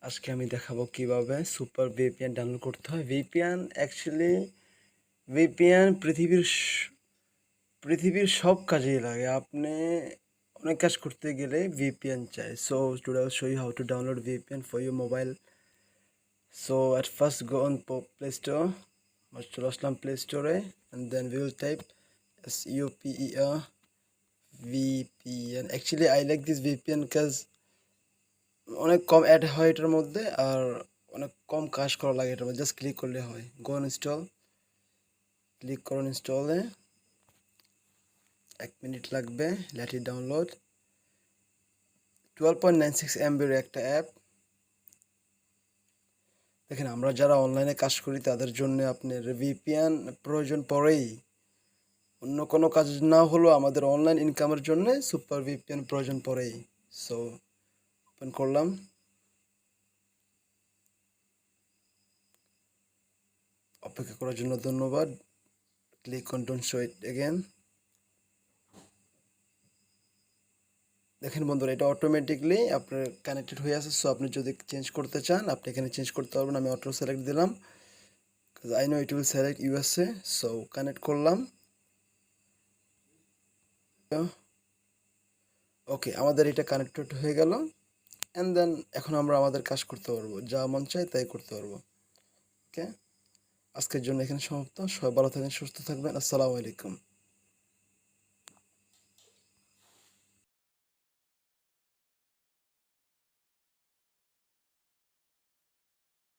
আজকে আমি দেখাবো কিভাবে সুপার ভিপিএন ডাউনলোড করতে হয়। ভিপিএন অ্যাকচুয়ালি ভিপিএন পৃথিবীর সব কাজেই লাগে। আপনি অনেক কাজ করতে গেলে ভিপিএন চাই। So today I will show you how to download VPN for your mobile. So at first go on Play Store. চলে আসলাম প্লে স্টোরে and then we will type SUPER VPN. Actually I like this VPN because অনেক কম add হয় এটার মধ্যে, আর অনেক কম কাজ করা লাগে এটার মধ্যে। জাস্ট ক্লিক করলে হয়। গো অন ইনস্টল, ক্লিক করুন ইনস্টলে। 1 মিনিট লাগবে, লেট ইট ডাউনলোড। 12.96 MBর একটা অ্যাপ। দেখেন, আমরা যারা অনলাইনে কাজ করি তাদের জন্য আপনার ভিপিএন প্রয়োজন পড়েই। অন্য কোনো কাজ না হলেও আমাদের অনলাইন ইনকামের জন্য সুপার ভিপিএন প্রয়োজন পড়েই। সো ওপেন করলাম। অপেক্ষা করার জন্য ধন্যবাদ। Click on don't show it again. দেখেন বন্ধুরা, এটা অটোমেটিকলি আপনার কানেক্টেড হয়ে আছে। সো আপনি যদি চেঞ্জ করতে চান আপনি এখানে চেঞ্জ করতে পারবেন। আমি অটো সিলেক্ট দিলাম, I know it will select USA. So connect করলাম। ওকে, আমাদের এটা কানেক্টেড হয়ে গেল। অ্যান্ড দেন এখন আমরা আমাদের কাজ করতে পারবো, যা মন চায় তাই করতে পারবো। ওকে, আজকের জন্য এখানে সমাপ্ত। সবাই ভালো থাকবেন, সুস্থ থাকবেন। আসসালামু আলাইকুম।